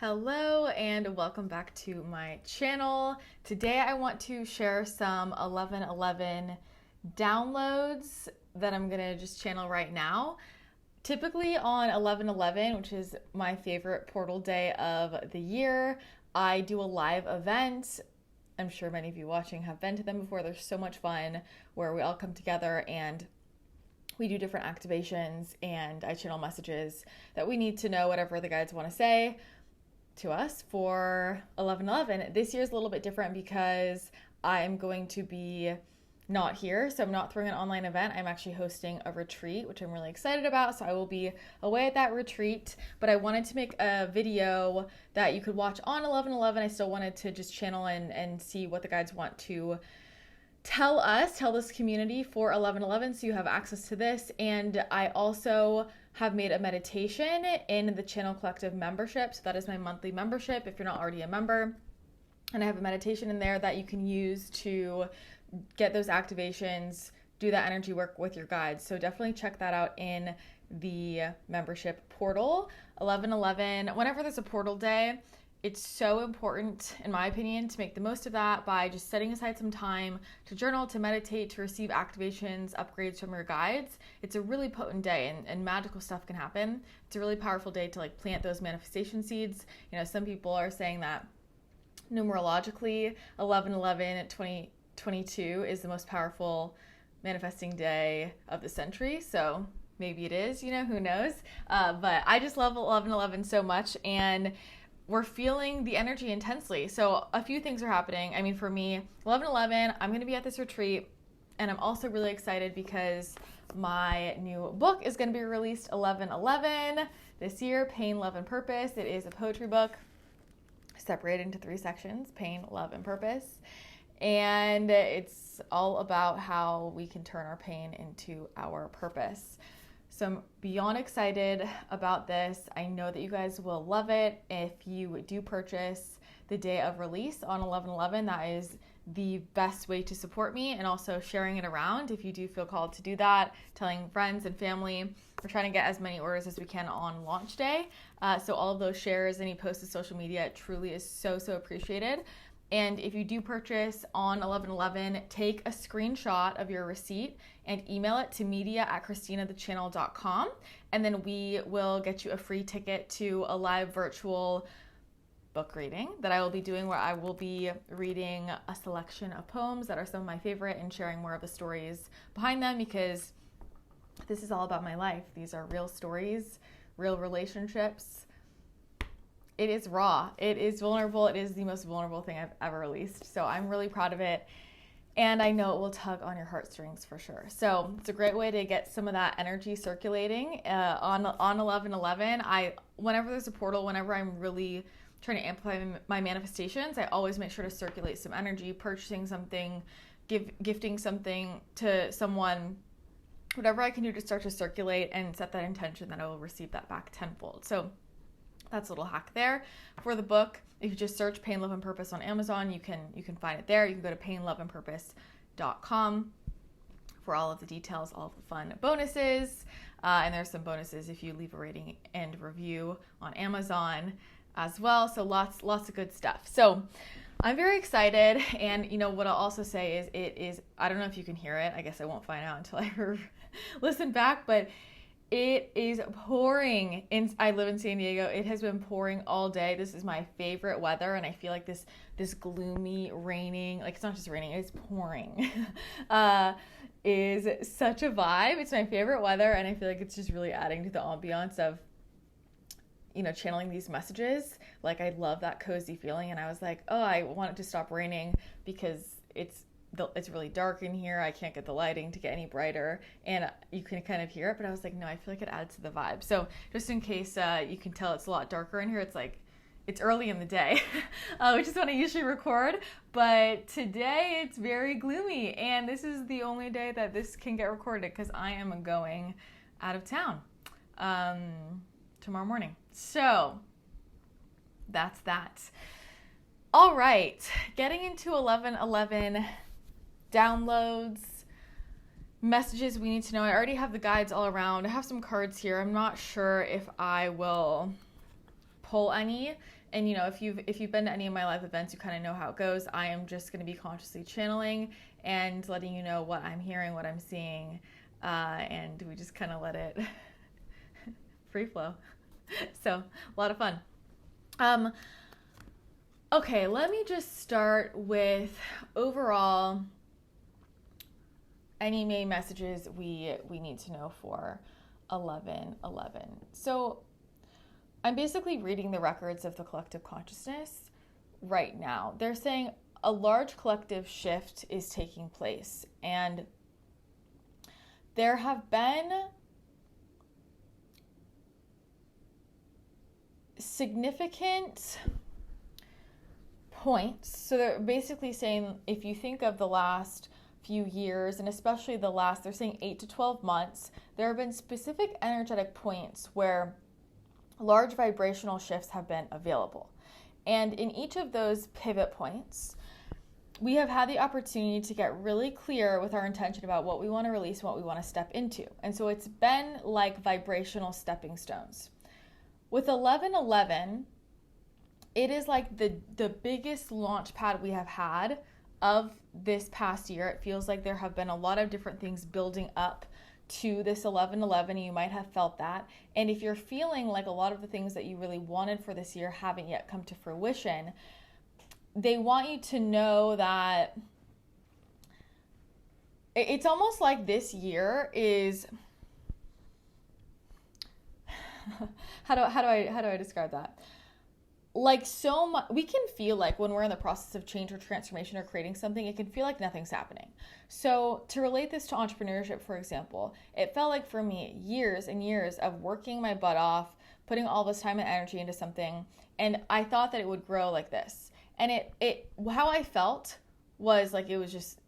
Hello and welcome back to my channel. Today I want to share some 1111 downloads that I'm gonna just channel right now. Typically on 1111, which is my favorite portal day of the year, I do a live event. I'm sure many of you watching have been to them before. They're so much fun where we all come together and we do different activations and I channel messages that we need to know, whatever the guides want to say to us for 1111. This year's a little bit different because I'm going to be not here, so I'm not throwing an online event. I'm actually hosting a retreat, which I'm really excited about, so I will be away at that retreat. But I wanted to make a video that you could watch on 1111. I still wanted to just channel and see what the guides want to tell this community for 1111, so you have access to this. And I also have made a meditation in the Channel Collective membership. So that is my monthly membership if you're not already a member. And I have a meditation in there that you can use to get those activations, do that energy work with your guides. So definitely check that out in the membership portal. 1111, whenever there's a portal day, it's so important, in my opinion, to make the most of that by just setting aside some time to journal, to meditate, to receive activations, upgrades from your guides. It's a really potent day and magical stuff can happen. It's a really powerful day to plant those manifestation seeds. You know, some people are saying that numerologically 11/11 2022 is the most powerful manifesting day of the century. So maybe it is, who knows? But I just love 11/11 so much, and we're feeling the energy intensely. So a few things are happening. I mean, for me, 11/11, I'm going to be at this retreat, and I'm also really excited because my new book is going to be released 11/11 this year, Pain, Love, and Purpose. It is a poetry book separated into 3 sections, Pain, Love, and Purpose. And it's all about how we can turn our pain into our purpose. So I'm beyond excited about this. I know that you guys will love it. If you do purchase the day of release on 11/11, that is the best way to support me, and also sharing it around if you do feel called to do that, telling friends and family. We're trying to get as many orders as we can on launch day. So all of those shares, any posts to social media, it truly is so appreciated. And if you do purchase on 11/11, take a screenshot of your receipt and email it to media@christinathechannel.com. And then we will get you a free ticket to a live virtual book reading that I will be doing, where I will be reading a selection of poems that are some of my favorite and sharing more of the stories behind them, because this is all about my life. These are real stories, real relationships. It is raw. It is vulnerable. It is the most vulnerable thing I've ever released. So I'm really proud of it. And I know it will tug on your heartstrings for sure. So it's a great way to get some of that energy circulating on 11/11. Whenever there's a portal, whenever I'm really trying to amplify my manifestations, I always make sure to circulate some energy, purchasing something, gifting something to someone, whatever I can do to start to circulate and set that intention that I will receive that back tenfold. So that's a little hack there. For the book, if you just search Pain, Love, and Purpose on Amazon, you can find it there. You can go to painloveandpurpose.com for all of the details, all of the fun bonuses. And there's some bonuses if you leave a rating and review on Amazon as well. So lots of good stuff. So I'm very excited. And what I'll also say is I don't know if you can hear it. I guess I won't find out until I listen back, but it is pouring. I live in San Diego. It has been pouring all day. This is my favorite weather, and I feel like this gloomy, raining, it's not just raining, it's pouring, is such a vibe. It's my favorite weather, and I feel like it's just really adding to the ambiance of, channeling these messages. I love that cozy feeling, and I was like, oh, I want it to stop raining because it's really dark in here. I can't get the lighting to get any brighter, and you can kind of hear it, but I was like, no, I feel like it adds to the vibe. So just in case you can tell it's a lot darker in here, it's early in the day, which is when I usually record, but today it's very gloomy, and this is the only day that this can get recorded because I am going out of town tomorrow morning. So that's that. All right, getting into 11/11 downloads, messages we need to know. I already have the guides all around. I have some cards here. I'm not sure if I will pull any. And if you've been to any of my live events, you kind of know how it goes. I am just going to be consciously channeling and letting you know what I'm hearing, what I'm seeing, and we just kind of let it free flow. So a lot of fun. Okay, let me just start with overall any main messages we need to know for 11/11. So I'm basically reading the records of the collective consciousness right now. They're saying a large collective shift is taking place, and there have been significant points. So they're basically saying, if you think of the last few years, and especially they're saying 8 to 12 months, there have been specific energetic points where large vibrational shifts have been available. And in each of those pivot points, we have had the opportunity to get really clear with our intention about what we want to release and what we want to step into. And so it's been like vibrational stepping stones. With 11/11, it is like the biggest launch pad we have had of this past year. It feels like there have been a lot of different things building up to this 11/11. You might have felt that. And if you're feeling like a lot of the things that you really wanted for this year haven't yet come to fruition, they want you to know that it's almost like this year is how do I describe that? Like so much, we can feel like when we're in the process of change or transformation or creating something, it can feel like nothing's happening. So to relate this to entrepreneurship, for example, it felt like for me years and years of working my butt off, putting all this time and energy into something, and I thought that it would grow like this. And it how I felt was like it was just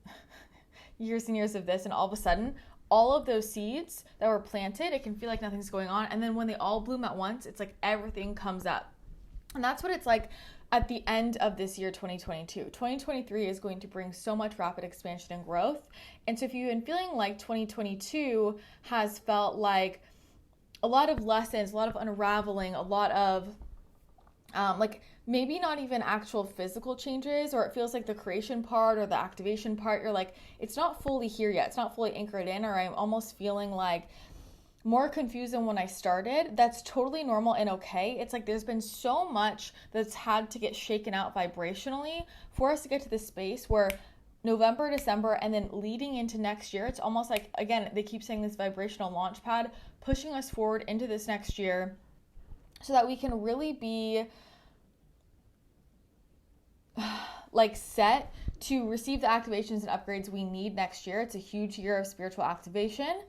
years and years of this, and all of a sudden, all of those seeds that were planted, it can feel like nothing's going on. And then when they all bloom at once, it's like everything comes up. And that's what it's like at the end of this year, 2022. 2023 is going to bring so much rapid expansion and growth. And so if you've been feeling like 2022 has felt like a lot of lessons, a lot of unraveling, a lot of like maybe not even actual physical changes, or it feels like the creation part or the activation part, you're like, it's not fully here yet. It's not fully anchored in, or I'm almost feeling like more confused than when I started. That's totally normal and okay. It's like there's been so much that's had to get shaken out vibrationally for us to get to this space where November, December, and then leading into next year, it's almost like, again, they keep saying this vibrational launch pad, pushing us forward into this next year so that we can really be like set to receive the activations and upgrades we need next year. It's a huge year of spiritual activation.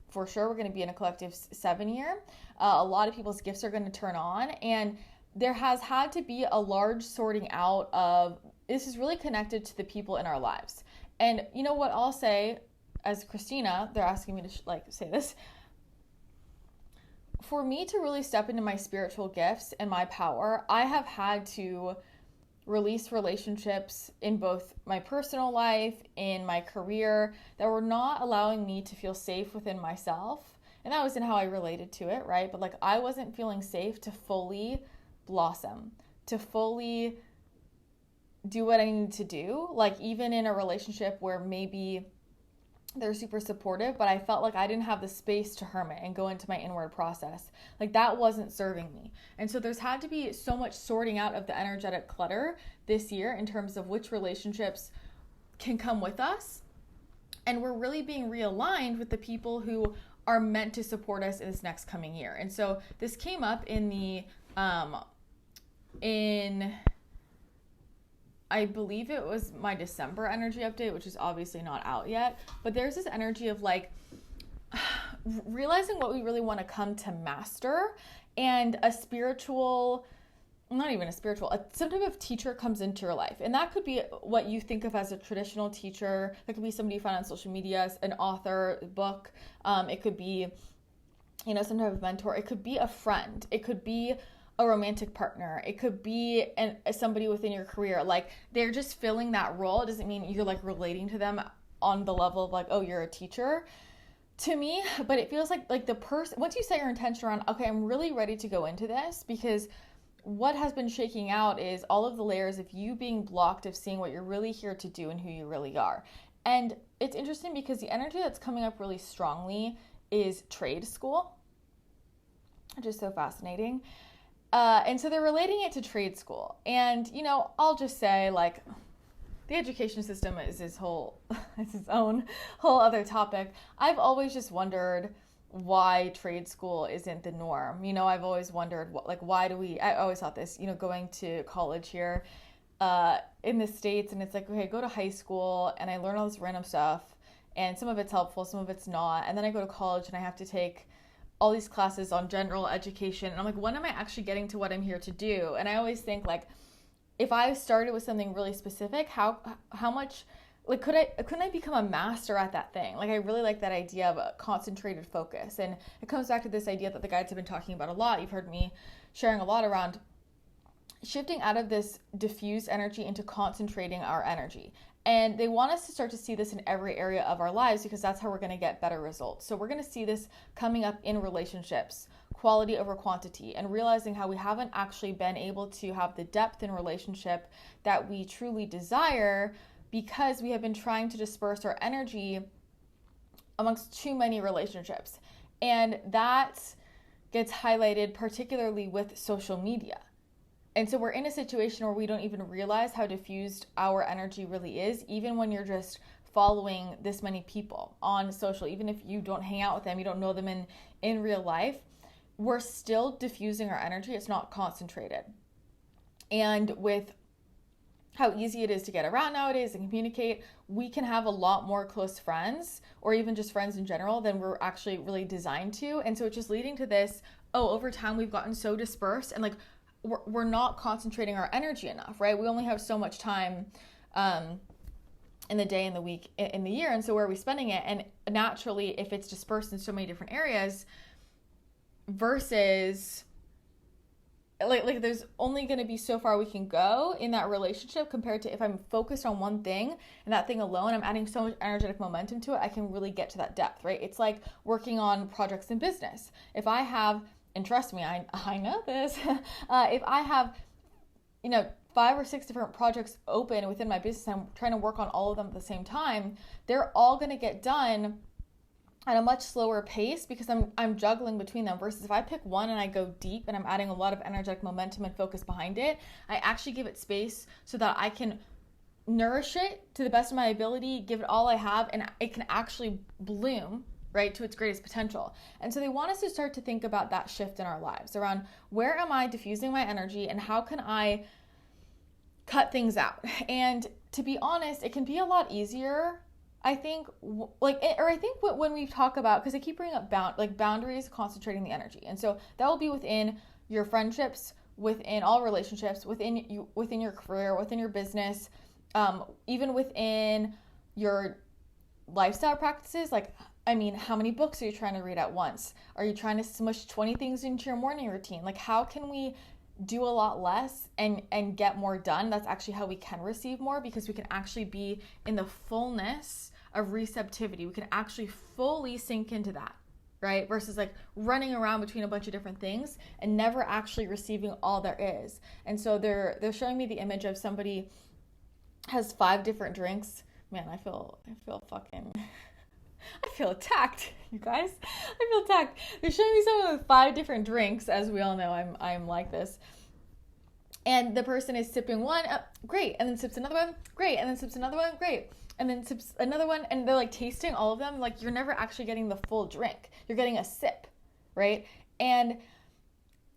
For sure, we're going to be in a collective 7 year. A lot of people's gifts are going to turn on, and there has had to be a large sorting out of, this is really connected to the people in our lives. And you know what I'll say, as Christina, they're asking me to say this. For me to really step into my spiritual gifts and my power, I have had to release relationships in both my personal life, in my career, that were not allowing me to feel safe within myself. And that was in how I related to it, right? But like I wasn't feeling safe to fully blossom, to fully do what I needed to do. Like even in a relationship where maybe they're super supportive, but I felt like I didn't have the space to hermit and go into my inward process. Like that wasn't serving me. And so there's had to be so much sorting out of the energetic clutter this year in terms of which relationships can come with us. And we're really being realigned with the people who are meant to support us in this next coming year. And so this came up in the, I believe it was my December energy update, which is obviously not out yet, but there's this energy of like realizing what we really want to come to master, and a spiritual, not even a spiritual, some type of teacher comes into your life. And that could be what you think of as a traditional teacher. That could be somebody you find on social media, an author, a book. It could be, some type of mentor. It could be a friend. It could be a romantic partner. It could be somebody within your career. Like they're just filling that role. It doesn't mean you're like relating to them on the level of like, oh, you're a teacher. to me, but it feels like the person, once you set your intention around, okay, I'm really ready to go into this, because what has been shaking out is all of the layers of you being blocked of seeing what you're really here to do and who you really are. And it's interesting because the energy that's coming up really strongly is trade school, which is so fascinating. And so they're relating it to trade school. And, you know, I'll just say, like, the education system is its own whole other topic. I've always just wondered why trade school isn't the norm. You know, I've always wondered, I always thought this, you know, going to college here in the States, and it's like, okay, I go to high school and I learn all this random stuff, and some of it's helpful, some of it's not. And then I go to college and I have to take all these classes on general education. And I'm like, when am I actually getting to what I'm here to do? And I always think, like, if I started with something really specific, how much, like, couldn't I become a master at that thing? Like, I really like that idea of a concentrated focus. And it comes back to this idea that the guides have been talking about a lot. You've heard me sharing a lot around shifting out of this diffuse energy into concentrating our energy. And they want us to start to see this in every area of our lives, because that's how we're going to get better results. So we're going to see this coming up in relationships, quality over quantity, and realizing how we haven't actually been able to have the depth in relationship that we truly desire, because we have been trying to disperse our energy amongst too many relationships. And that gets highlighted particularly with social media. And so we're in a situation where we don't even realize how diffused our energy really is, even when you're just following this many people on social. Even if you don't hang out with them, you don't know them in real life, we're still diffusing our energy. It's not concentrated. And with how easy it is to get around nowadays and communicate, we can have a lot more close friends, or even just friends in general, than we're actually really designed to. And so it's just leading to this, over time we've gotten so dispersed, and like, we're not concentrating our energy enough, right? We only have so much time in the day, in the week, in the year. And so where are we spending it? And naturally, if it's dispersed in so many different areas, versus like there's only going to be so far we can go in that relationship, compared to if I'm focused on one thing and that thing alone, I'm adding so much energetic momentum to it, I can really get to that depth, right? It's like working on projects in business. If I have, and trust me, I know this, if I have, 5 or 6 different projects open within my business, I'm trying to work on all of them at the same time, they're all going to get done at a much slower pace, because I'm juggling between them. Versus if I pick one and I go deep and I'm adding a lot of energetic momentum and focus behind it, I actually give it space so that I can nourish it to the best of my ability, give it all I have, and it can actually bloom, right, to its greatest potential. And so they want us to start to think about that shift in our lives around, where am I diffusing my energy and how can I cut things out? And to be honest, it can be a lot easier, I think, when we talk about, because I keep bringing up boundaries, concentrating the energy. And so that will be within your friendships, within all relationships, within your career, within your business, even within your lifestyle practices. Like, how many books are you trying to read at once? Are you trying to smush 20 things into your morning routine? Like, how can we do a lot less and get more done? That's actually how we can receive more, because we can actually be in the fullness of receptivity. We can actually fully sink into that, right? Versus like running around between a bunch of different things and never actually receiving all there is. And so they're showing me the image of somebody has 5 different drinks. Man, I feel fucking... I feel attacked, you guys. I feel attacked. They're showing me someone with 5 different drinks. As we all know, I'm like this. And the person is sipping one, great, and then sips another one, great, and then sips another one, great, and then sips another one, and they're like tasting all of them. Like, you're never actually getting the full drink. You're getting a sip, right? And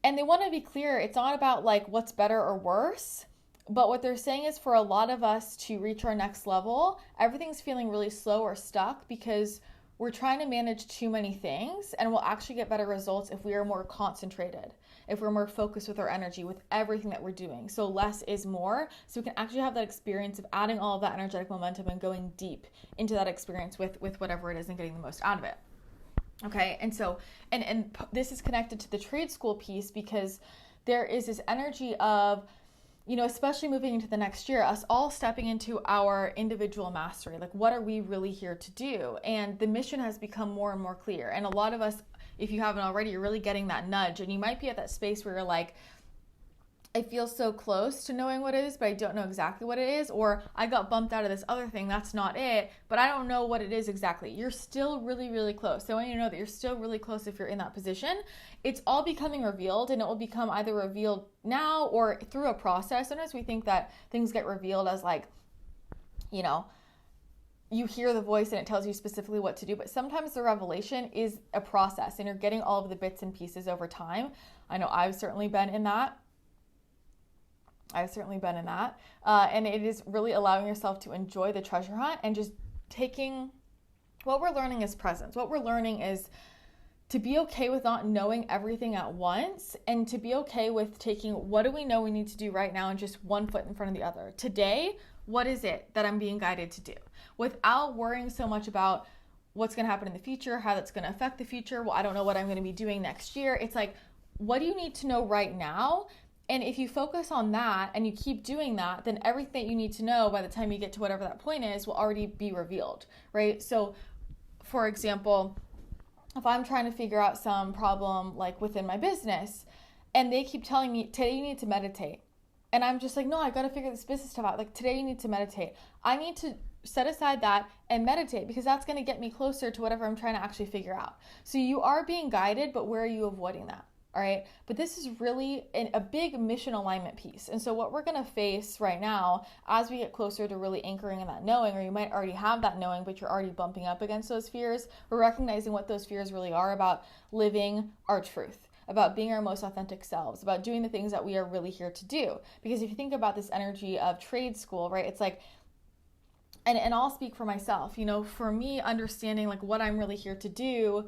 they want to be clear. It's not about like what's better or worse. But what they're saying is, for a lot of us to reach our next level, everything's feeling really slow or stuck because we're trying to manage too many things, and we'll actually get better results if we are more concentrated, if we're more focused with our energy, with everything that we're doing. So less is more, so we can actually have that experience of adding all of that energetic momentum and going deep into that experience with whatever it is and getting the most out of it. Okay, and so, and this is connected to the trade school piece, because there is this energy of especially moving into the next year, us all stepping into our individual mastery. Like, what are we really here to do? And the mission has become more and more clear. And a lot of us, if you haven't already, you're really getting that nudge. And you might be at that space where you're like, I feel so close to knowing what it is, but I don't know exactly what it is. Or I got bumped out of this other thing, that's not it, but I don't know what it is exactly. You're still really, really close. So I want you to know that you're still really close if you're in that position. It's all becoming revealed, and it will become either revealed now or through a process. Sometimes we think that things get revealed as like, you hear the voice and it tells you specifically what to do, but sometimes the revelation is a process and you're getting all of the bits and pieces over time. I know I've certainly been in that. And it is really allowing yourself to enjoy the treasure hunt and just taking what we're learning is presence. What we're learning is to be okay with not knowing everything at once, and to be okay with taking what do we know we need to do right now and just one foot in front of the other. Today, what is it that I'm being guided to do? Without worrying so much about what's going to happen in the future, how that's going to affect the future. Well, I don't know what I'm going to be doing next year. It's like, what do you need to know right now? And if you focus on that and you keep doing that, then everything you need to know by the time you get to whatever that point is will already be revealed, right? So, for example, if I'm trying to figure out some problem like within my business and they keep telling me, today you need to meditate. And I'm just like, no, I got to figure this business stuff out. Like, today you need to meditate. I need to set aside that and meditate because that's going to get me closer to whatever I'm trying to actually figure out. So you are being guided, but where are you avoiding that? All right. But this is really a big mission alignment piece. And so what we're going to face right now as we get closer to really anchoring in that knowing, or you might already have that knowing, but you're already bumping up against those fears, we're recognizing what those fears really are about living our truth, about being our most authentic selves, about doing the things that we are really here to do. Because if you think about this energy of trade school, right, it's like, and I'll speak for myself, for me, understanding like what I'm really here to do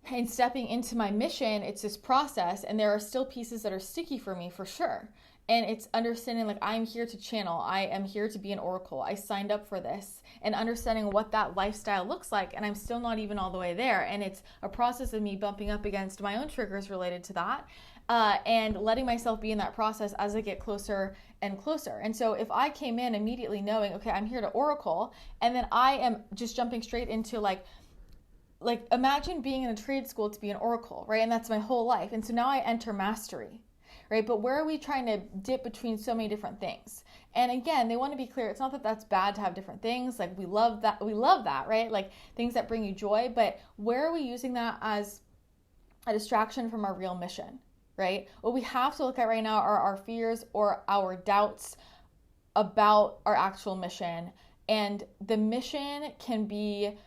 and stepping into my mission, it's this process, and there are still pieces that are sticky for me for sure. And it's understanding like I'm here to channel, I am here to be an oracle, I signed up for this, and understanding what that lifestyle looks like, and I'm still not even all the way there. And it's a process of me bumping up against my own triggers related to that, and letting myself be in that process as I get closer and closer. And so if I came in immediately knowing, okay, I'm here to oracle, and then I am just jumping straight into like imagine being in a trade school to be an oracle, right? And that's my whole life. And so now I enter mastery, right? But where are we trying to dip between so many different things? And again, they want to be clear. It's not that that's bad to have different things. Like we love that, right? Like things that bring you joy, but where are we using that as a distraction from our real mission, right? What we have to look at right now are our fears or our doubts about our actual mission. And the mission can be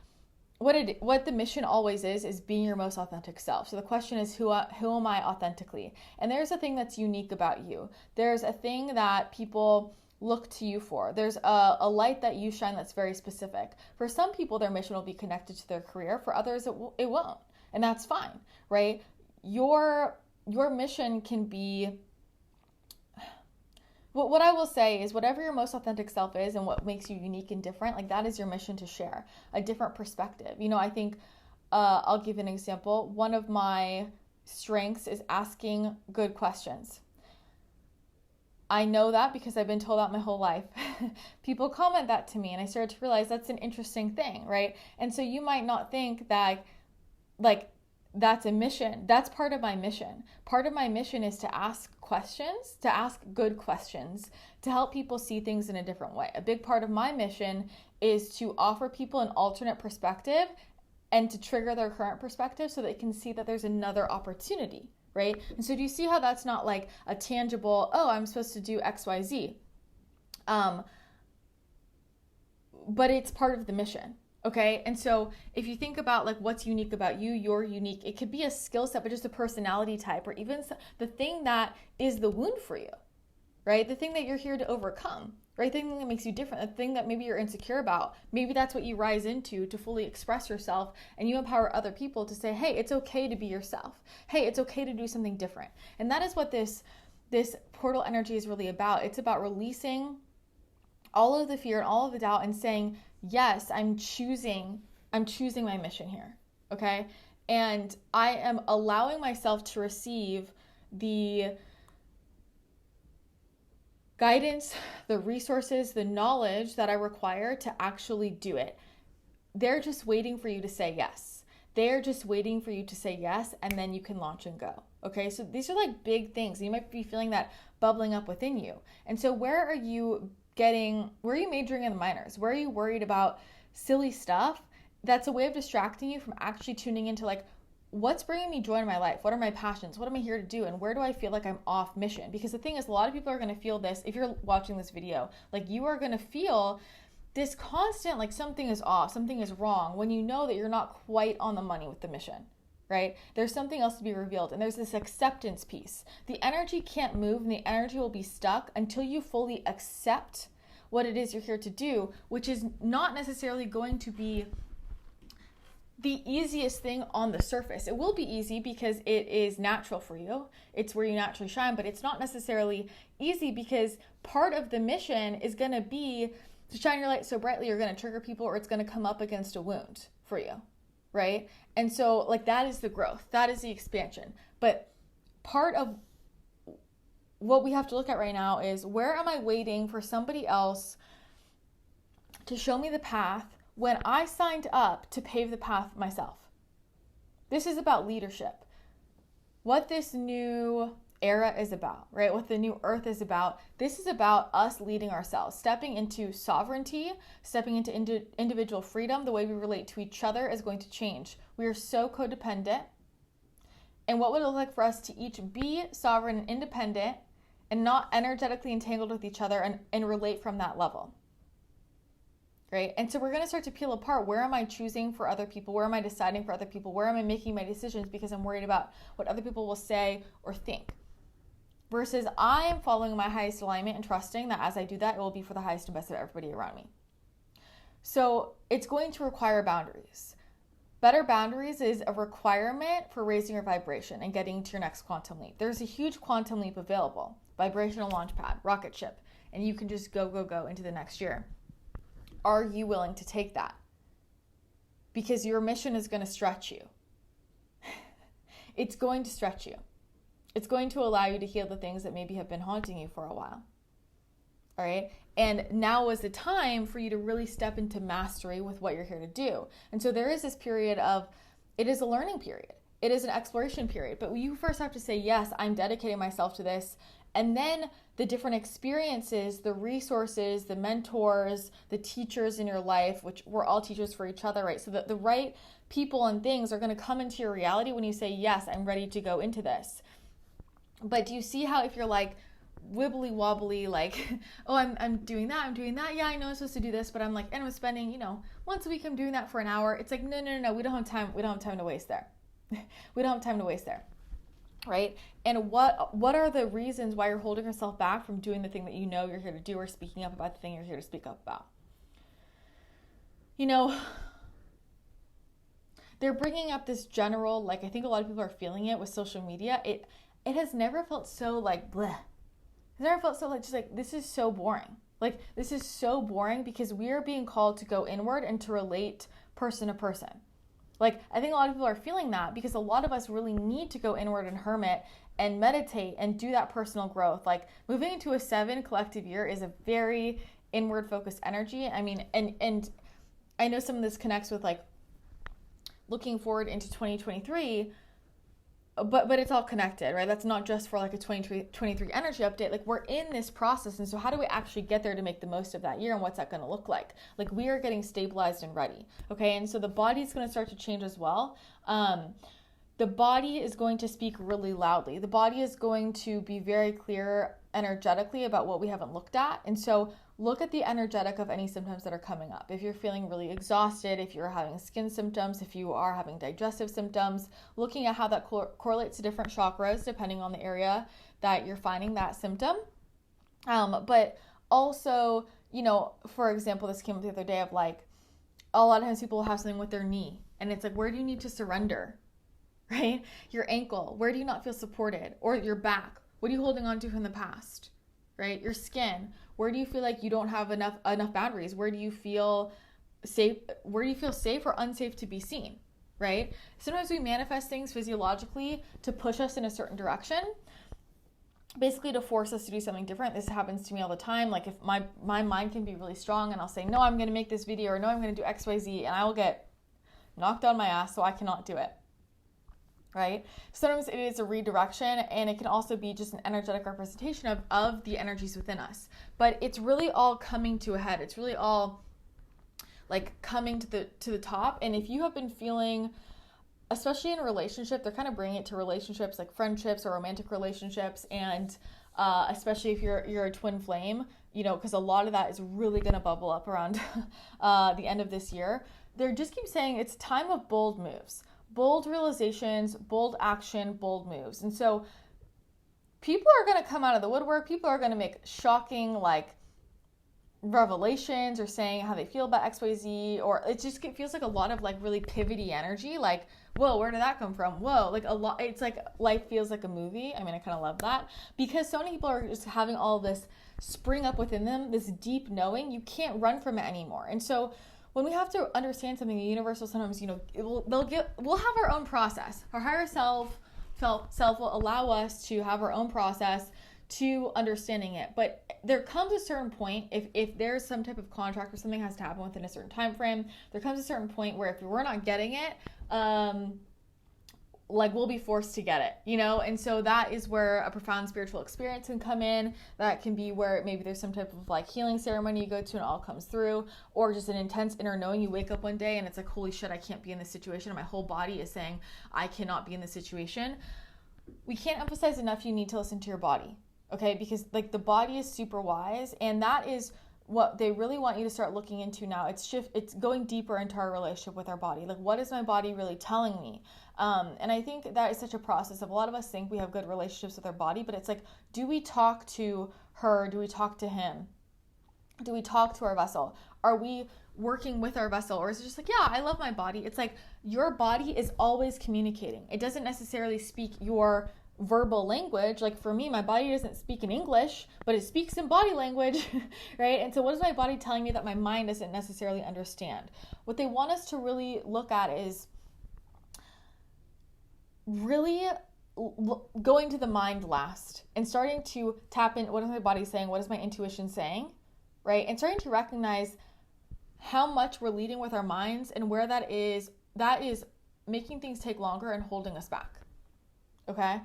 what the mission always is being your most authentic self. So the question is, who am I authentically? And there's a thing that's unique about you. There's a thing that people look to you for. There's a light that you shine that's very specific. For some people, their mission will be connected to their career. For others, it won't. And that's fine, right? Your mission can be... What I will say is whatever your most authentic self is and what makes you unique and different, like that is your mission to share a different perspective. I think I'll give an example. One of my strengths is asking good questions. I know that because I've been told that my whole life. People comment that to me and I started to realize that's an interesting thing, right? And so you might not think that that's a mission. That's part of my mission. Part of my mission is to ask questions, to ask good questions, to help people see things in a different way. A big part of my mission is to offer people an alternate perspective and to trigger their current perspective so they can see that there's another opportunity, right? And so do you see how that's not like a tangible, oh, I'm supposed to do X, Y, Z? But it's part of the mission. Okay. And so if you think about like what's unique about you, you're unique. It could be a skill set, but just a personality type, or even the thing that is the wound for you, right? The thing that you're here to overcome, right? The thing that makes you different, the thing that maybe you're insecure about. Maybe that's what you rise into to fully express yourself, and you empower other people to say, hey, it's okay to be yourself. Hey, it's okay to do something different. And that is what this portal energy is really about. It's about releasing all of the fear and all of the doubt and saying, yes, I'm choosing my mission here, okay? And I am allowing myself to receive the guidance, the resources, the knowledge that I require to actually do it. They're just waiting for you to say yes. They're just waiting for you to say yes, and then you can launch and go. Okay, so these are like big things. You might be feeling that bubbling up within you. And so where are you majoring in the minors? Where are you worried about silly stuff that's a way of distracting you from actually tuning into like, what's bringing me joy in my life? What are my passions? What am I here to do? And where do I feel like I'm off mission? Because the thing is, a lot of people are going to feel this. If you're watching this video, like you are going to feel this constant, like something is off, something is wrong, when you know that you're not quite on the money with the mission, right? There's something else to be revealed. And there's this acceptance piece. The energy can't move and the energy will be stuck until you fully accept what it is you're here to do, which is not necessarily going to be the easiest thing on the surface. It will be easy because it is natural for you. It's where you naturally shine, but it's not necessarily easy because part of the mission is going to be to shine your light so brightly you're going to trigger people, or it's going to come up against a wound for you, right? And so like that is the growth. That is the expansion. But part of what we have to look at right now is, where am I waiting for somebody else to show me the path when I signed up to pave the path myself? This is about leadership. What this new era is about, right? What the new earth is about. This is about us leading ourselves, stepping into sovereignty, stepping into individual freedom. The way we relate to each other is going to change. We are so codependent. And what would it look like for us to each be sovereign and independent and not energetically entangled with each other and relate from that level? Right? And so we're going to start to peel apart, where am I choosing for other people? Where am I deciding for other people? Where am I making my decisions because I'm worried about what other people will say or think? Versus I am following my highest alignment and trusting that as I do that, it will be for the highest and best of everybody around me. So it's going to require boundaries. Better boundaries is a requirement for raising your vibration and getting to your next quantum leap. There's a huge quantum leap available, Vibrational Launchpad, rocket ship, and you can just go into the next year. Are you willing to take that? Because your mission is going to stretch you. It's going to stretch you. It's going to allow you to heal the things that maybe have been haunting you for a while. All right? And now is the time for you to really step into mastery with what you're here to do. And so there is this period of, it is a learning period. It is an exploration period. But you first have to say, yes, I'm dedicating myself to this. And then the different experiences, the resources, the mentors, the teachers in your life, which we're all teachers for each other, right? So that the right people and things are going to come into your reality when you say, yes, I'm ready to go into this. But do you see how if you're like wibbly wobbly, like, oh, I'm doing that. Yeah, I know I'm supposed to do this, but I'm like, and I'm spending, once a week I'm doing that for an hour. It's like, no, we don't have time. We don't have time to waste there. We don't have time to waste there. Right? And what are the reasons why you're holding yourself back from doing the thing that you know you're here to do, or speaking up about the thing you're here to speak up about? They're bringing up this general, like, I think a lot of people are feeling it with social media. It has never felt so like bleh. It's never felt so like just like, this is so boring. Like, this is so boring because we are being called to go inward and to relate person to person. Like, I think a lot of people are feeling that because a lot of us really need to go inward and hermit and meditate and do that personal growth. Like, moving into a 7 collective year is a very inward focused energy. I mean, and I know some of this connects with like looking forward into 2023, but it's all connected, right? That's not just for like a 2023 energy update. Like, we're in this process. And so how do we actually get there to make the most of that year? And what's that going to look like? Like, we are getting stabilized and ready. Okay. And so the body is going to start to change as well. The body is going to speak really loudly. The body is going to be very clear energetically about what we haven't looked at. And so look at the energetic of any symptoms that are coming up. If you're feeling really exhausted, if you're having skin symptoms, if you are having digestive symptoms, looking at how that correlates to different chakras depending on the area that you're finding that symptom. But also, for example, this came up the other day of like, a lot of times people will have something with their knee and it's like, where do you need to surrender? Right? Your ankle, where do you not feel supported? Or your back, what are you holding on to from the past? Right? Your skin, where do you feel like you don't have enough boundaries? Where do you feel safe? Where do you feel safe or unsafe to be seen? Right? Sometimes we manifest things physiologically to push us in a certain direction. basically to force us to do something different. This happens to me all the time. Like if my mind can be really strong and I'll say, no, I'm going to make this video, or no, I'm going to do XYZ, and I will get knocked on my ass, so I cannot do it. Right? Sometimes it is a redirection, and it can also be just an energetic representation of the energies within us. But it's really all coming to a head. It's really all like coming to the top. And if you have been feeling, especially in a relationship, they're kind of bringing it to relationships like friendships or romantic relationships, and especially if you're a twin flame, you know, because a lot of that is really going to bubble up around the end of this year. They just keep saying it's time of bold moves, bold realizations, bold action, bold moves. And so people are going to come out of the woodwork. People are going to make shocking, like, revelations or saying how they feel about XYZ, or it just feels like a lot of like really pivoty energy. Like, whoa, where did that come from? Whoa, like a lot. It's like life feels like a movie. I mean, I kind of love that because so many people are just having all this spring up within them, this deep knowing. You can't run from it anymore. And so when we have to understand something, the universe will sometimes, you know, we'll have our own process. Our higher self will allow us to have our own process to understanding it. But there comes a certain point, if there's some type of contract or something has to happen within a certain time frame, there comes a certain point where if we're not getting it, like we'll be forced to get it, you know? And so that is where a profound spiritual experience can come in. That can be where maybe there's some type of like healing ceremony you go to and it all comes through, or just an intense inner knowing. You wake up one day and it's like, holy shit, I can't be in this situation. And my whole body is saying, I cannot be in this situation. We can't emphasize enough, you need to listen to your body. Okay, because like the body is super wise, and that is what they really want you to start looking into now. It's going deeper into our relationship with our body. Like, what is my body really telling me? And I think that is such a process of, a lot of us think we have good relationships with our body, but it's like, do we talk to her? Do we talk to him? Do we talk to our vessel? Are we working with our vessel? Or is it just like, yeah, I love my body? It's like your body is always communicating. It doesn't necessarily speak your verbal language. Like for me, my body doesn't speak in English, but it speaks in body language, right? And so what is my body telling me that my mind doesn't necessarily understand? What they want us to really look at is really going to the mind last and starting to tap in, what is my body saying? What is my intuition saying, right? And starting to recognize how much we're leading with our minds and where that is making things take longer and holding us back, okay?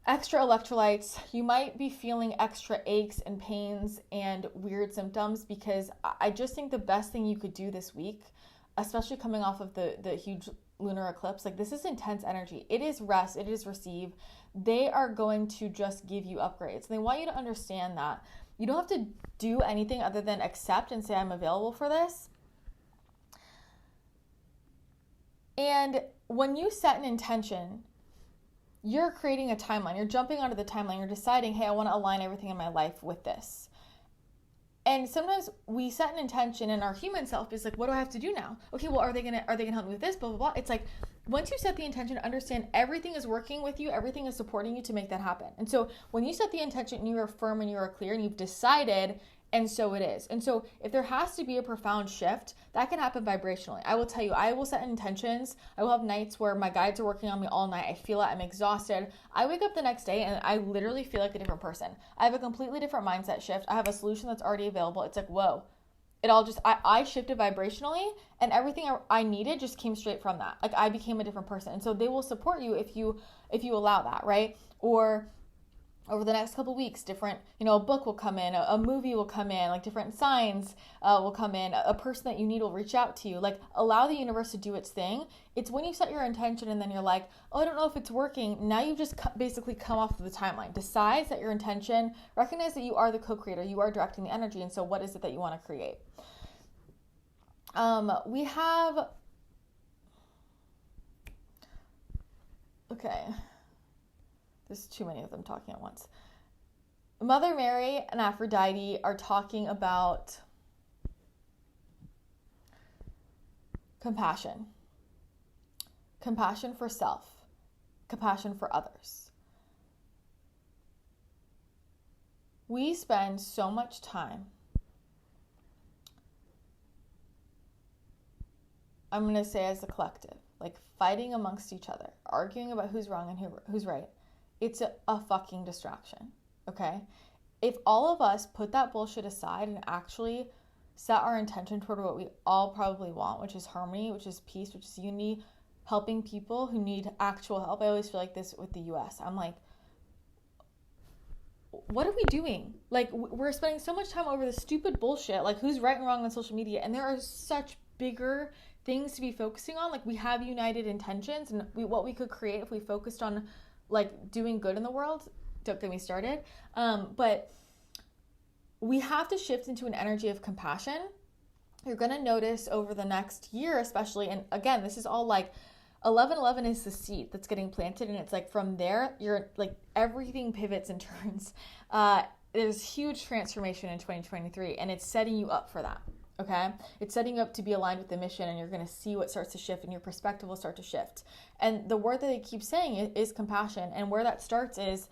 Extra electrolytes, you might be feeling extra aches and pains and weird symptoms, because I just think the best thing you could do this week, especially coming off of the huge lunar eclipse, like this is intense energy. It is rest, it is receive. They are going to just give you upgrades. And they want you to understand that you don't have to do anything other than accept and say, I'm available for this. And when you set an intention, you're creating a timeline. You're jumping onto the timeline. You're deciding, hey, I want to align everything in my life with this. And sometimes we set an intention and our human self is like, what do I have to do now? Okay, well, are they gonna help me with this? Blah, blah, blah. It's like, once you set the intention, understand everything is working with you, everything is supporting you to make that happen. And so when you set the intention and you are firm and you are clear and you've decided, and so it is. And so if there has to be a profound shift, that can happen vibrationally. I will tell you, I will set intentions. I will have nights where my guides are working on me all night. I feel it. I'm exhausted. I wake up the next day and I literally feel like a different person. I have a completely different mindset shift. I have a solution that's already available. It's like, whoa. It all just, I shifted vibrationally, and everything I needed just came straight from that. Like I became a different person. And so they will support you if you allow that, right? Or over the next couple weeks, different, a book will come in, a movie will come in, like different signs will come in, a person that you need will reach out to you. Like allow the universe to do its thing. It's when you set your intention and then you're like, oh, I don't know if it's working. Now you've just basically come off of the timeline. Decide, set your intention, recognize that you are the co-creator. You are directing the energy. And so what is it that you want to create? We have, okay. There's too many of them talking at once. Mother Mary and Aphrodite are talking about compassion. Compassion for self. Compassion for others. We spend so much time, I'm going to say as a collective, like fighting amongst each other, arguing about who's wrong and who's right, it's a fucking distraction, okay? If all of us put that bullshit aside and actually set our intention toward what we all probably want, which is harmony, which is peace, which is unity, helping people who need actual help. I always feel like this with the US. I'm like, what are we doing? Like, we're spending so much time over this stupid bullshit, like who's right and wrong on social media, and there are such bigger things to be focusing on. Like, we have united intentions, and what we could create if we focused on like doing good in the world. Don't get me started. But we have to shift into an energy of compassion. You're going to notice over the next year, especially, and again, this is all like 11/11 is the seed that's getting planted, and it's like from there, you're like everything pivots and turns. There's huge transformation in 2023, and it's setting you up for that. Okay, it's setting you up to be aligned with the mission, and you're going to see what starts to shift, and your perspective will start to shift. And the word that they keep saying is compassion, and where that starts is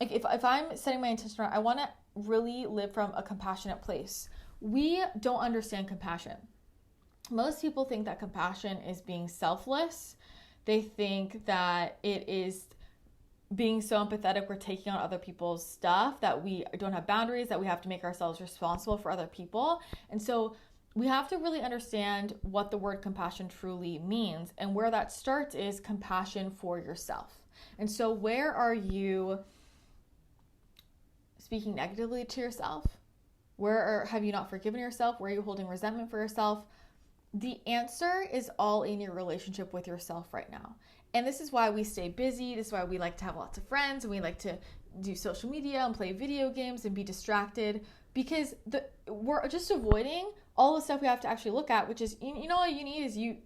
like if I'm setting my intention, I want to really live from a compassionate place. We don't understand compassion. Most people think that compassion is being selfless. They think that it is being so empathetic, we're taking on other people's stuff, that we don't have boundaries, that we have to make ourselves responsible for other people. And so we have to really understand what the word compassion truly means. And where that starts is compassion for yourself. And so where are you speaking negatively to yourself? Have you not forgiven yourself? Where are you holding resentment for yourself? The answer is all in your relationship with yourself right now. And this is why we stay busy. This is why we like to have lots of friends, and we like to do social media and play video games and be distracted, because we're just avoiding all the stuff we have to actually look at, which is, you know, all you need is you.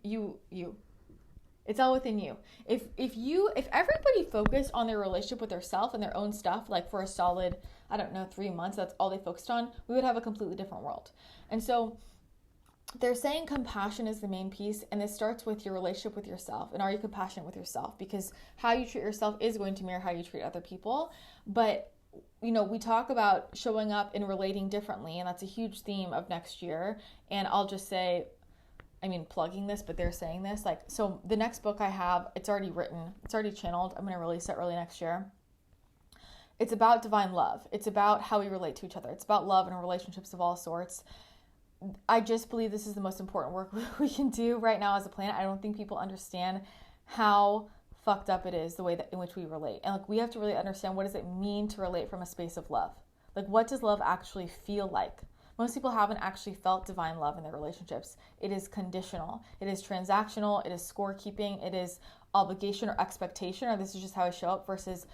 It's all within you. If everybody focused on their relationship with their self and their own stuff, like for a solid, 3 months, that's all they focused on, we would have a completely different world. And so they're saying compassion is the main piece, and this starts with your relationship with yourself. And are you compassionate with yourself? Because how you treat yourself is going to mirror how you treat other people. But, you know, we talk about showing up and relating differently, and that's a huge theme of next year. And I'll just say, plugging this, but they're saying this, like, so the next book I have, it's already written, it's already channeled. I'm going to release it early next year. It's about divine love. It's about how we relate to each other. It's about love and relationships of all sorts. I just believe this is the most important work we can do right now as a planet. I don't think people understand how fucked up it is, the way that in which we relate. And like, we have to really understand, what does it mean to relate from a space of love? Like, what does love actually feel like? Most people haven't actually felt divine love in their relationships. It is conditional. It is transactional. It is scorekeeping. It is obligation or expectation, or this is just how I show up, versus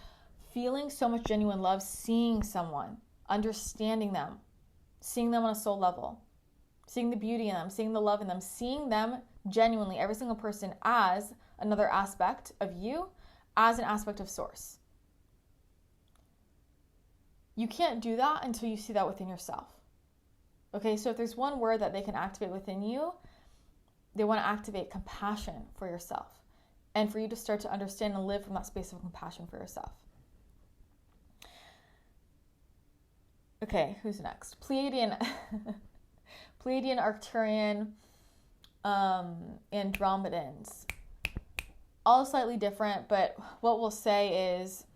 feeling so much genuine love, seeing someone, understanding them, seeing them on a soul level, seeing the beauty in them, seeing the love in them, seeing them genuinely, every single person, as another aspect of you, as an aspect of source. You can't do that until you see that within yourself. Okay, so if there's one word that they can activate within you, they want to activate compassion for yourself, and for you to start to understand and live from that space of compassion for yourself. Okay, who's next? Pleiadian, Arcturian, Andromedans. All slightly different, but what we'll say is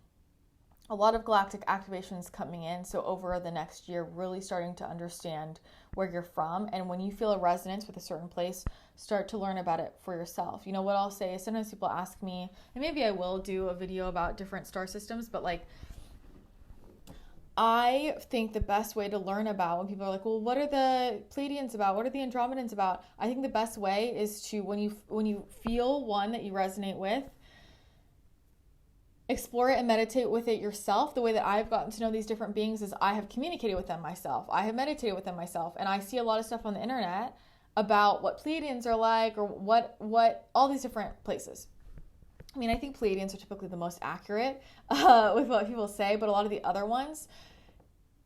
a lot of galactic activations coming in. So over the next year, really starting to understand where you're from. And when you feel a resonance with a certain place, start to learn about it for yourself. You know, what I'll say is, sometimes people ask me, and maybe I will do a video about different star systems, but like, I think the best way to learn about, when people are like, well, what are the Pleiadians about? What are the Andromedans about? I think the best way is to, when you feel one that you resonate with, explore it and meditate with it yourself. The way that I've gotten to know these different beings is I have communicated with them myself. I have meditated with them myself. And I see a lot of stuff on the internet about what Pleiadians are like, or what all these different places. I think Pleiadians are typically the most accurate with what people say, but a lot of the other ones,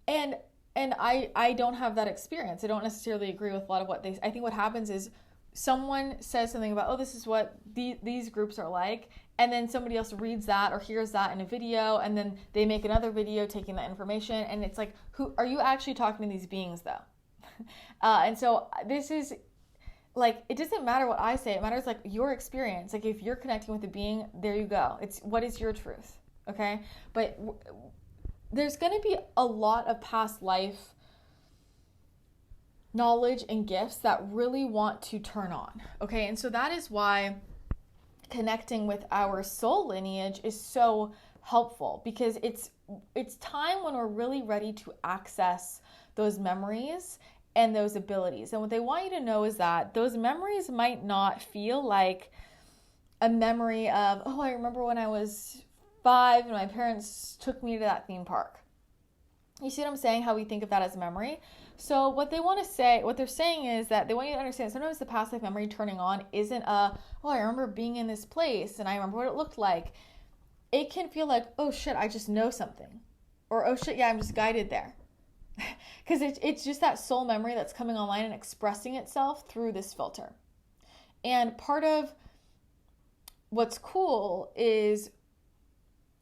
and I don't have that experience. I don't necessarily agree with a lot of what I think what happens is someone says something about, oh, this is what these groups are like, and then somebody else reads that or hears that in a video, and then they make another video taking that information, and it's like, who are you actually talking to these beings though? And so this is like, it doesn't matter what I say, it matters like your experience. Like, if you're connecting with a being, there you go. It's, what is your truth? Okay? But there's going to be a lot of past life knowledge and gifts that really want to turn on. Okay? And so that is why connecting with our soul lineage is so helpful, because it's time when we're really ready to access those memories and those abilities. And what they want you to know is that those memories might not feel like a memory of, oh, I remember when I was 5 and my parents took me to that theme park. You see what I'm saying? How we think of that as a memory. So what they're saying is that they want you to understand sometimes the past life memory turning on isn't oh, I remember being in this place and I remember what it looked like. It can feel like, oh shit, I just know something. Or, oh shit, yeah, I'm just guided there. Because it's just that soul memory that's coming online and expressing itself through this filter. And part of what's cool is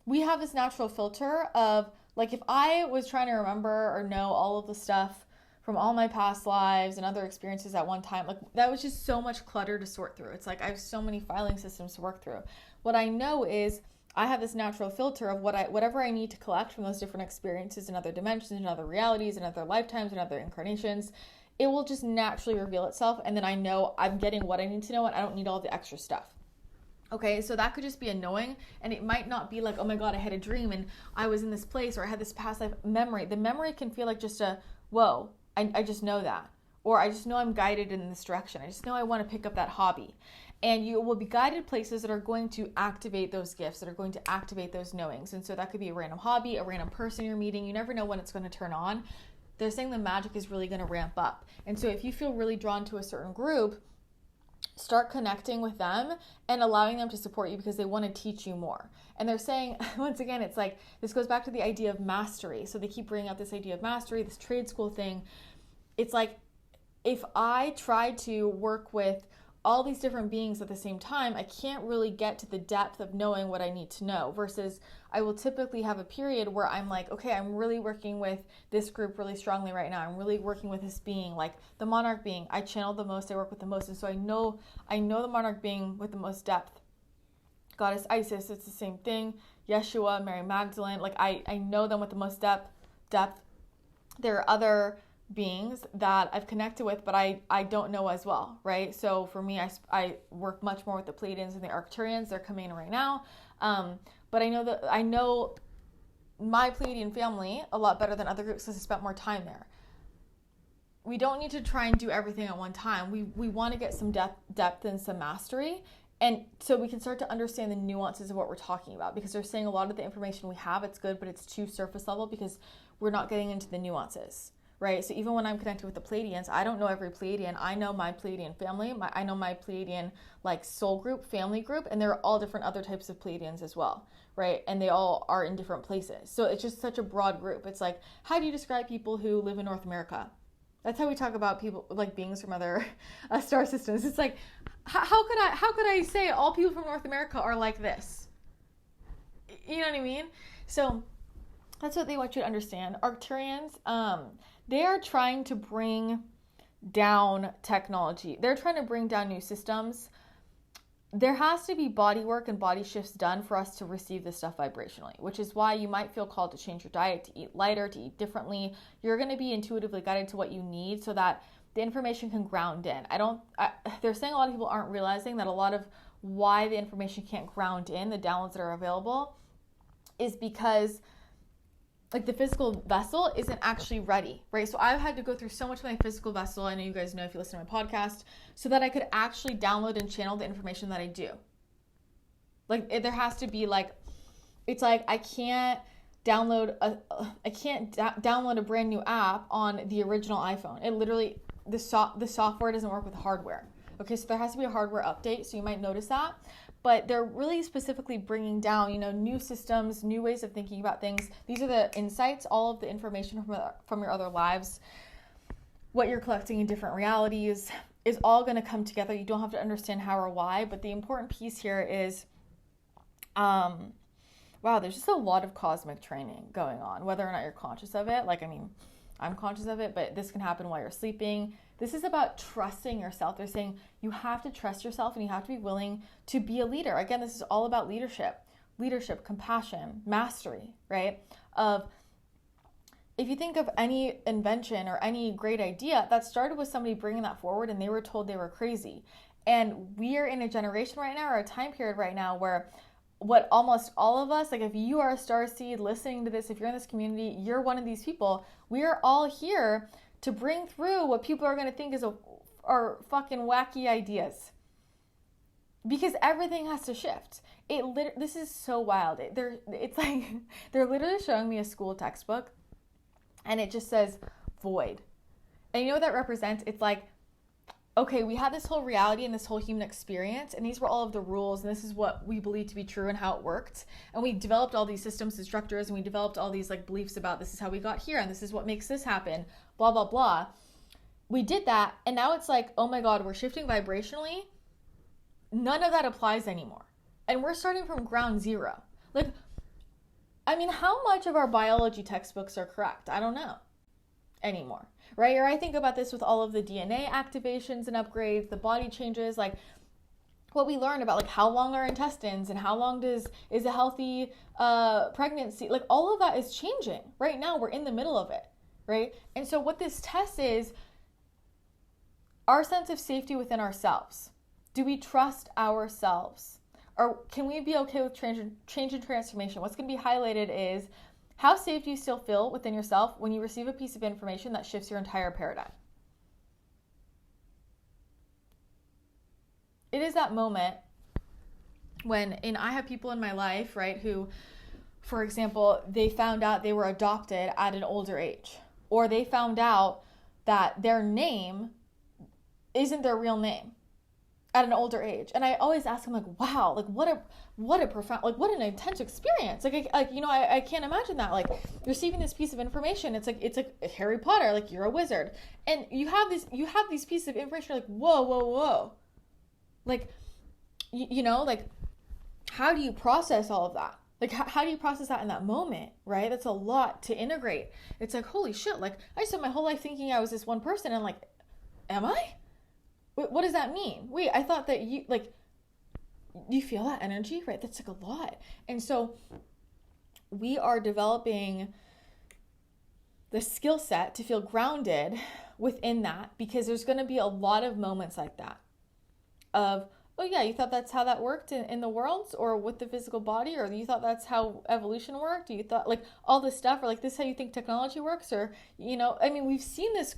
we have this natural filter of, like, if I was trying to remember or know all of the stuff from all my past lives and other experiences at one time, like, that was just so much clutter to sort through. It's like I have so many filing systems to work through. What I know is I have this natural filter of whatever I need to collect from those different experiences in other dimensions, in other realities, in other lifetimes, in other incarnations. It will just naturally reveal itself, and then I know I'm getting what I need to know, and I don't need all the extra stuff. Okay, so that could just be a knowing, and it might not be like, oh my God, I had a dream and I was in this place, or I had this past life memory. The memory can feel like just a, whoa, I just know that. Or I just know I'm guided in this direction. I just know I want to pick up that hobby. And you will be guided places that are going to activate those gifts, that are going to activate those knowings. And so that could be a random hobby, a random person you're meeting. You never know when it's going to turn on. They're saying the magic is really going to ramp up. And so if you feel really drawn to a certain group, start connecting with them and allowing them to support you because they want to teach you more. And they're saying, once again, it's like, this goes back to the idea of mastery. So they keep bringing up this idea of mastery, this trade school thing. It's like, if I try to work with all these different beings at the same time, I can't really get to the depth of knowing what I need to know, versus I will typically have a period where I'm like, okay, I'm really working with this group really strongly right now. I'm really working with this being, like the monarch being. I channel the most, I work with the most. And so I know the monarch being with the most depth. Goddess Isis, it's the same thing. Yeshua, Mary Magdalene, like I know them with the most depth. There are other beings that I've connected with, but I don't know as well, right? So for me, I work much more with the Pleiadians and the Arcturians. They're coming in right now. But I know my Pleiadian family a lot better than other groups because I spent more time there. We don't need to try and do everything at one time. We want to get some depth and some mastery. And so we can start to understand the nuances of what we're talking about, because they're saying a lot of the information we have, it's good, but it's too surface level because we're not getting into the nuances. Right? So even when I'm connected with the Pleiadians, I don't know every Pleiadian. I know my Pleiadian family. I know my Pleiadian like soul group, family group, and there are all different other types of Pleiadians as well, right? And they all are in different places. So it's just such a broad group. It's like, how do you describe people who live in North America? That's how we talk about people, like beings from other star systems. It's like, how could I say all people from North America are like this? You know what I mean? So that's what they want you to understand. Arcturians, they are trying to bring down technology. They're trying to bring down new systems. There has to be body work and body shifts done for us to receive this stuff vibrationally, which is why you might feel called to change your diet, to eat lighter, to eat differently. You're going to be intuitively guided to what you need so that the information can ground in. They're saying a lot of people aren't realizing that a lot of why the information can't ground in, the downloads that are available, is because like the physical vessel isn't actually ready, right? So I've had to go through so much of my physical vessel, I know you guys know if you listen to my podcast, so that I could actually download and channel the information that I do. Like there has to be like, it's like I can't download a brand new app on the original iPhone. It literally, the software doesn't work with hardware. Okay, so there has to be a hardware update, so you might notice that. But they're really specifically bringing down, new systems, new ways of thinking about things. These are the insights, all of the information from your other lives, what you're collecting in different realities is all going to come together. You don't have to understand how or why, but the important piece here is, wow, there's just a lot of cosmic training going on, whether or not you're conscious of it. I'm conscious of it, but this can happen while you're sleeping. This is about trusting yourself. They're saying you have to trust yourself and you have to be willing to be a leader. Again, this is all about leadership. leadership, compassion, mastery, right? Of if you think of any invention or any great idea that started with somebody bringing that forward and they were told they were crazy. And we are in a generation right now, or a time period right now, where what almost all of us, like if you are a starseed listening to this, if you're in this community, you're one of these people. We are all here to bring through what people are going to think are fucking wacky ideas. Because everything has to shift. This is so wild. It's like they're literally showing me a school textbook and it just says void. And you know what that represents? It's like, okay, we had this whole reality and this whole human experience, and these were all of the rules, and this is what we believe to be true and how it worked. And we developed all these systems and structures, and we developed all these like beliefs about this is how we got here, and this is what makes this happen, blah, blah, blah. We did that, and now it's like, oh my God, we're shifting vibrationally. None of that applies anymore. And we're starting from ground zero. Like, I mean, how much of our biology textbooks are correct? I don't know anymore, right? Or I think about this with all of the DNA activations and upgrades, the body changes, like what we learn about like how long our intestines and how long is a healthy pregnancy, like all of that is changing. Right now, we're in the middle of it, right? And so what this tests is our sense of safety within ourselves. Do we trust ourselves? Or can we be okay with change and transformation? What's going to be highlighted is how safe do you still feel within yourself when you receive a piece of information that shifts your entire paradigm? It is that moment when, and I have people in my life, right, who, for example, they found out they were adopted at an older age, or they found out that their name isn't their real name at an older age. And I always ask them, like, wow, like what a profound, like what an intense experience. I can't imagine that, like receiving this piece of information. It's like Harry Potter, like you're a wizard. And you have these pieces of information, like, whoa. Like, like how do you process all of that? Like, how do you process that in that moment, right? That's a lot to integrate. It's like, holy shit, like I spent my whole life thinking I was this one person, and like, am I? What does that mean? Wait, I thought that you feel that energy, right? That's like a lot. And so we are developing the skill set to feel grounded within that, because there's going to be a lot of moments like that of, oh yeah, you thought that's how that worked in the worlds or with the physical body, or you thought that's how evolution worked, or you thought like all this stuff, or like this is how you think technology works, or I mean, we've seen this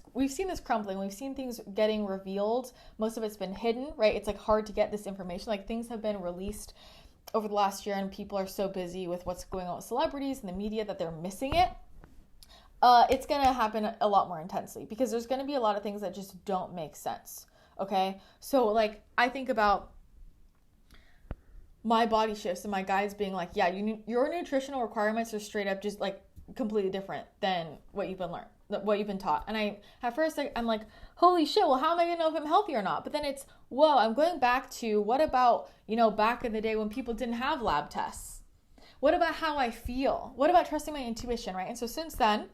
crumbling, we've seen things getting revealed. Most of it's been hidden, right? It's like hard to get this information. Like things have been released over the last year, and people are so busy with what's going on with celebrities and the media that they're missing it. It's gonna happen a lot more intensely, because there's gonna be a lot of things that just don't make sense. Okay, so like I think about my body shifts and my guides being like, yeah, your nutritional requirements are straight up just like completely different than what you've been taught. And at first I'm like, holy shit, well, how am I gonna know if I'm healthy or not? But then it's, whoa, I'm going back to what about, back in the day when people didn't have lab tests? What about how I feel? What about trusting my intuition, right? And so since then,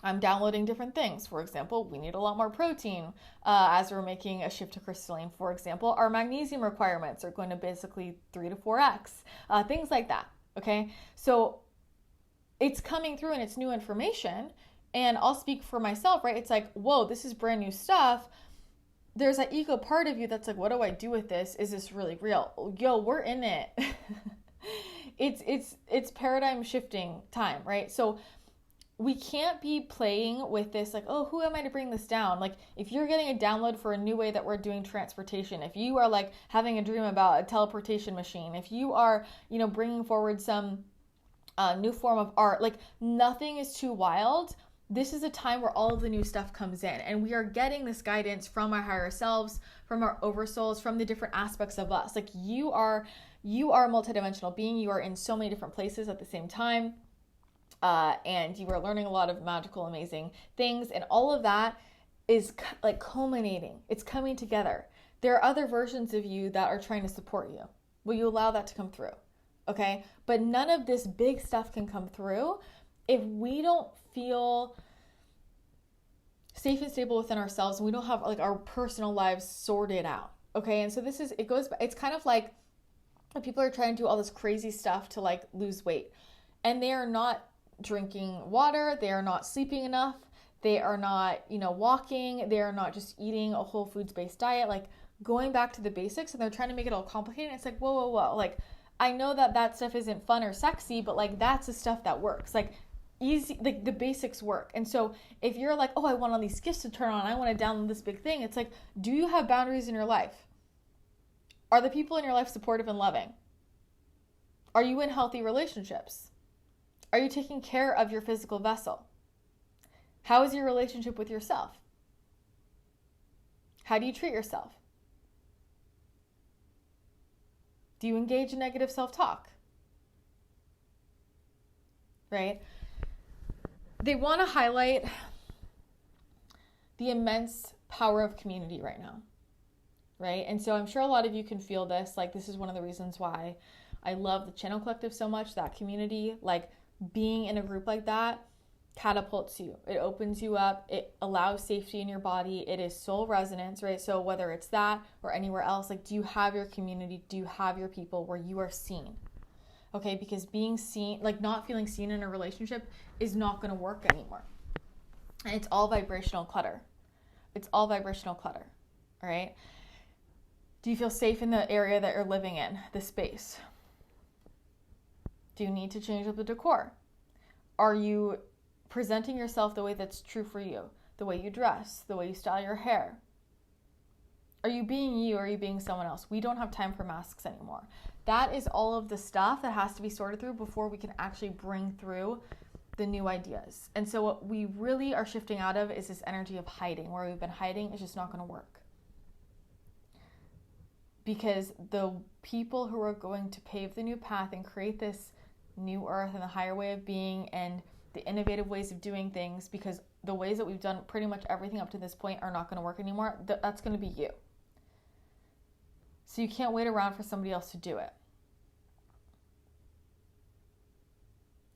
I'm downloading different things. For example, we need a lot more protein as we're making a shift to crystalline. For example, our magnesium requirements are going to basically 3 to 4x, things like that. Okay, so it's coming through and it's new information. And I'll speak for myself, right? It's like, whoa, this is brand new stuff. There's that ego part of you that's like, what do I do with this? Is this really real? Yo, we're in it. It's paradigm shifting time, right? So we can't be playing with this like, oh, who am I to bring this down? Like if you're getting a download for a new way that we're doing transportation, if you are like having a dream about a teleportation machine, if you are, bringing forward some new form of art, like nothing is too wild. This is a time where all of the new stuff comes in, and we are getting this guidance from our higher selves, from our oversouls, from the different aspects of us. Like you are a multidimensional being. You are in so many different places at the same time. And you are learning a lot of magical, amazing things. And all of that is like culminating. It's coming together. There are other versions of you that are trying to support you. Will you allow that to come through? Okay. But none of this big stuff can come through if we don't feel safe and stable within ourselves, and we don't have like our personal lives sorted out. Okay. And so it's kind of like And people are trying to do all this crazy stuff to like lose weight. And they are not drinking water. They are not sleeping enough. They are not, walking. They are not just eating a whole foods-based diet. Like going back to the basics, and they're trying to make it all complicated. It's like, whoa. Like, I know that stuff isn't fun or sexy, but like that's the stuff that works. Like easy, like the basics work. And so if you're like, oh, I want all these gifts to turn on, I want to download this big thing. It's like, do you have boundaries in your life? Are the people in your life supportive and loving? Are you in healthy relationships? Are you taking care of your physical vessel? How is your relationship with yourself? How do you treat yourself? Do you engage in negative self-talk? Right? They want to highlight the immense power of community right now. Right? And so I'm sure a lot of you can feel this. Like, this is one of the reasons why I love the Channel Collective so much, that community. Like, being in a group like that catapults you. It opens you up. It allows safety in your body. It is soul resonance, right? So whether it's that or anywhere else, like, do you have your community? Do you have your people where you are seen? Okay, because being seen, like not feeling seen in a relationship is not going to work anymore. And it's all vibrational clutter. It's all vibrational clutter, all right? Do you feel safe in the area that you're living in, the space? Do you need to change up the decor? Are you presenting yourself the way that's true for you? The way you dress, the way you style your hair? Are you being you, or are you being someone else? We don't have time for masks anymore. That is all of the stuff that has to be sorted through before we can actually bring through the new ideas. And so what we really are shifting out of is this energy of hiding. Where we've been hiding is just not going to work. Because the people who are going to pave the new path and create this new earth and the higher way of being and the innovative ways of doing things, because the ways that we've done pretty much everything up to this point are not going to work anymore, that's going to be you. So you can't wait around for somebody else to do it.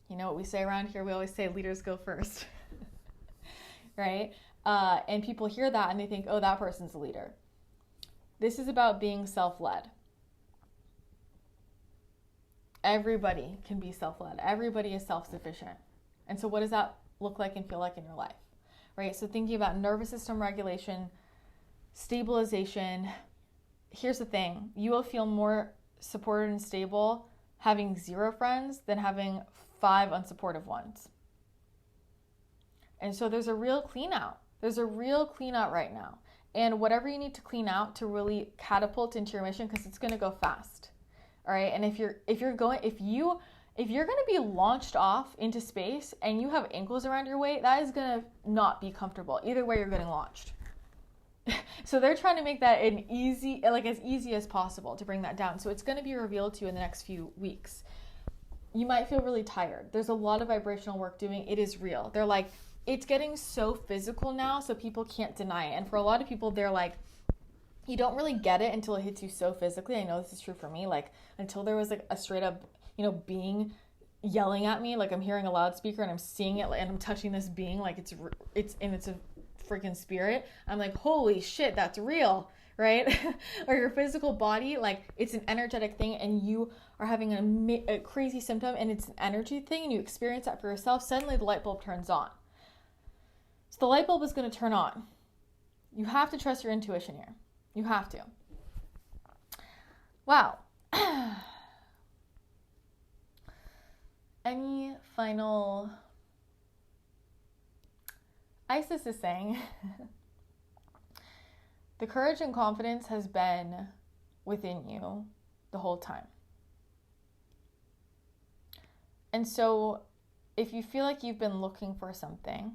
You know what we say around here? We always say leaders go first, right? And people hear that and they think, oh, that person's a leader. This is about being self-led. Everybody can be self-led. Everybody is self-sufficient. And so what does that look like and feel like in your life, right? So thinking about nervous system regulation, stabilization. Here's the thing. You will feel more supported and stable having 0 friends than having 5 unsupportive ones. And so there's a real clean out. There's a real clean out right now. And whatever you need to clean out to really catapult into your mission, because it's going to go fast. All right. And if you're going to be launched off into space and you have ankles around your waist, that is going to not be comfortable. Either way, you're getting launched. So they're trying to make that as easy as possible to bring that down. So it's going to be revealed to you in the next few weeks. You might feel really tired. There's a lot of vibrational work doing. It is real. They're like, it's getting so physical now, so people can't deny it. And for a lot of people, they're like, you don't really get it until it hits you so physically. I know this is true for me. Like, until there was like a straight up, being yelling at me, like I'm hearing a loudspeaker and I'm seeing it and I'm touching this being, like it's a freaking spirit. I'm like, holy shit, that's real, right? Or your physical body, like it's an energetic thing, and you are having a crazy symptom and it's an energy thing, and you experience that for yourself. Suddenly the light bulb turns on. So the light bulb is going to turn on. You have to trust your intuition here. You have to. Wow. Any final... Isis is saying, the courage and confidence has been within you the whole time. And so if you feel like you've been looking for something,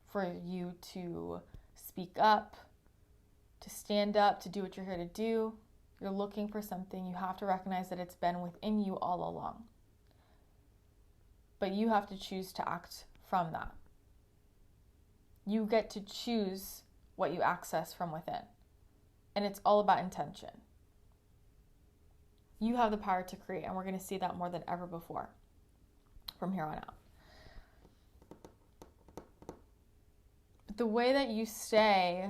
for you to speak up, to stand up, to do what you're here to do, you're looking for something, you have to recognize that it's been within you all along. But you have to choose to act from that. You get to choose what you access from within. And it's all about intention. You have the power to create, and we're going to see that more than ever before from here on out. But the way that you stay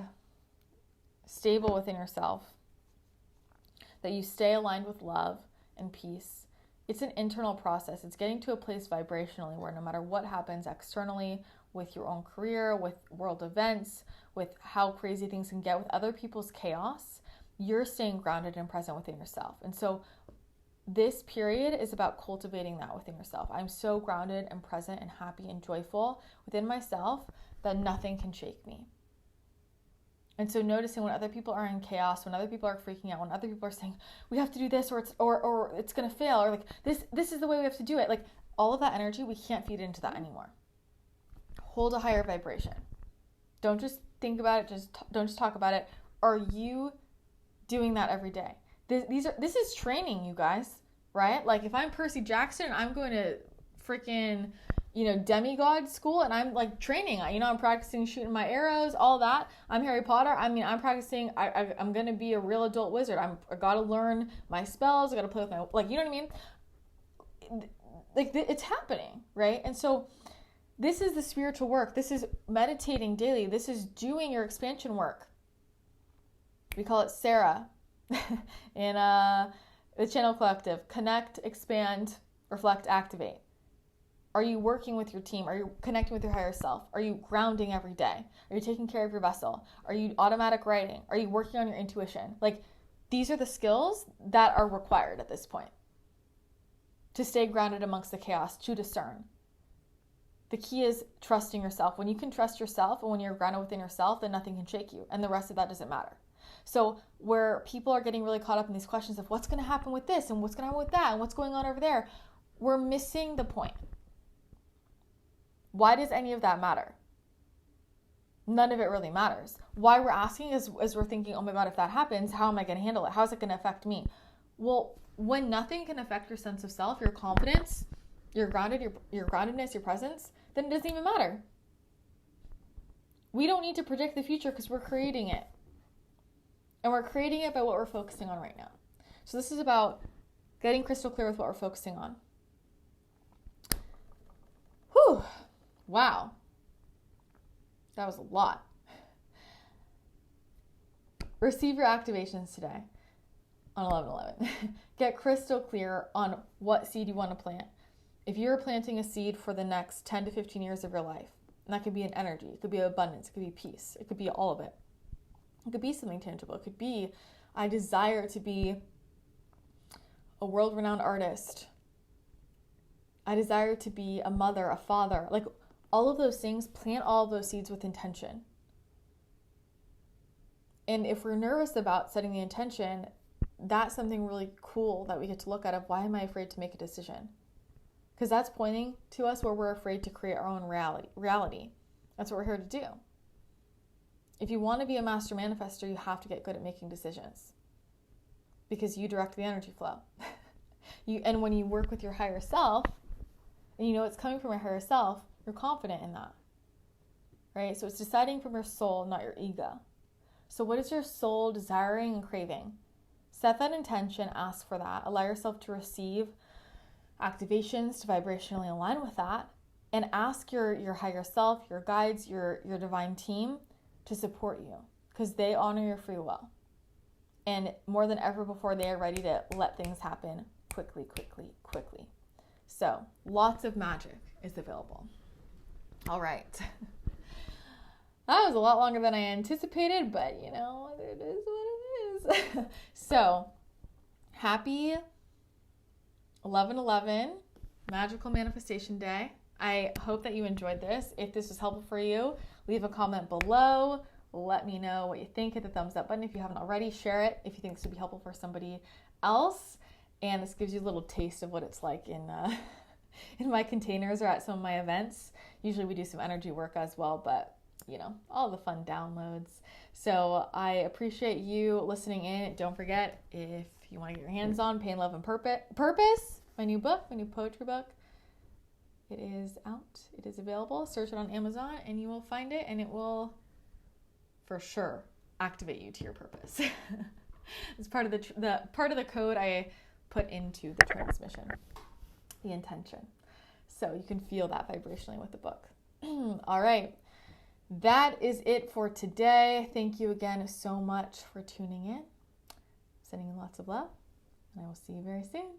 stable within yourself, that you stay aligned with love, and peace. It's an internal process. It's getting to a place vibrationally where no matter what happens externally with your own career, with world events, with how crazy things can get, with other people's chaos, you're staying grounded and present within yourself. And so this period is about cultivating that within yourself. I'm so grounded and present and happy and joyful within myself that nothing can shake me. And so noticing when other people are in chaos, when other people are freaking out, when other people are saying, we have to do this or it's going to fail, or like this is the way we have to do it. Like all of that energy, we can't feed into that anymore. Hold a higher vibration. Don't just think about it. Don't just talk about it. Are you doing that every day? This is training, you guys, right? Like if I'm Percy Jackson, I'm going to freaking, demigod school, and I'm like training. I'm practicing shooting my arrows, all that. I'm Harry Potter. I'm practicing. I'm going to be a real adult wizard. I got to learn my spells. I got to play with my, you know what I mean? Like it's happening, right? And so this is the spiritual work. This is meditating daily. This is doing your expansion work. We call it Sarah in the Channel Collective. Connect, expand, reflect, activate. Are you working with your team? Are you connecting with your higher self? Are you grounding every day? Are you taking care of your vessel? Are you automatic writing? Are you working on your intuition? Like these are the skills that are required at this point to stay grounded amongst the chaos, to discern. The key is trusting yourself. When you can trust yourself and when you're grounded within yourself, then nothing can shake you. And the rest of that doesn't matter. So where people are getting really caught up in these questions of what's going to happen with this and what's going to happen with that and what's going on over there, we're missing the point. Why does any of that matter? None of it really matters. Why we're asking is we're thinking, oh my God, if that happens, how am I going to handle it? How's it going to affect me? Well, when nothing can affect your sense of self, your confidence, your groundedness, your presence, then it doesn't even matter. We don't need to predict the future because we're creating it. And we're creating it by what we're focusing on right now. So this is about getting crystal clear with what we're focusing on. Whew. Wow. That was a lot. Receive your activations today on 11/11. Get crystal clear on what seed you want to plant. If you're planting a seed for the next 10 to 15 years of your life, and that could be an energy, it could be abundance, it could be peace, it could be all of it. It could be something tangible. It could be, I desire to be a world-renowned artist. I desire to be a mother, a father. Like all of those things, plant all of those seeds with intention. And if we're nervous about setting the intention, that's something really cool that we get to look at of why am I afraid to make a decision? Because that's pointing to us where we're afraid to create our own reality. That's what we're here to do. If you want to be a master manifester, you have to get good at making decisions because you direct the energy flow. And when you work with your higher self and you know it's coming from your higher self, you're confident in that, right? So it's deciding from your soul, not your ego. So what is your soul desiring and craving? Set that intention, ask for that. Allow yourself to receive activations to vibrationally align with that, and ask your higher self, your guides, your divine team to support you because they honor your free will. And more than ever before, they are ready to let things happen quickly. So lots of magic is available. All right. That was a lot longer than I anticipated, but it is what it is. So happy 11/11 Magical Manifestation Day. I hope that you enjoyed this. If this was helpful for you, leave a comment below. Let me know what you think. Hit the thumbs up button if you haven't already. Share it if you think this would be helpful for somebody else. And this gives you a little taste of what it's like in my containers or at some of my events. Usually we do some energy work as well, but all the fun downloads. So I appreciate you listening in. Don't forget, if you want to get your hands on Pain, Love, and Purpose, my new book, my new poetry book, it is out. It is available. Search it on Amazon and you will find it, and it will for sure activate you to your purpose. It's part of the code I put into the transmission, the intention. So you can feel that vibrationally with the book. All right. That is it for today. Thank you again so much for tuning in. Sending you lots of love, and I will see you very soon.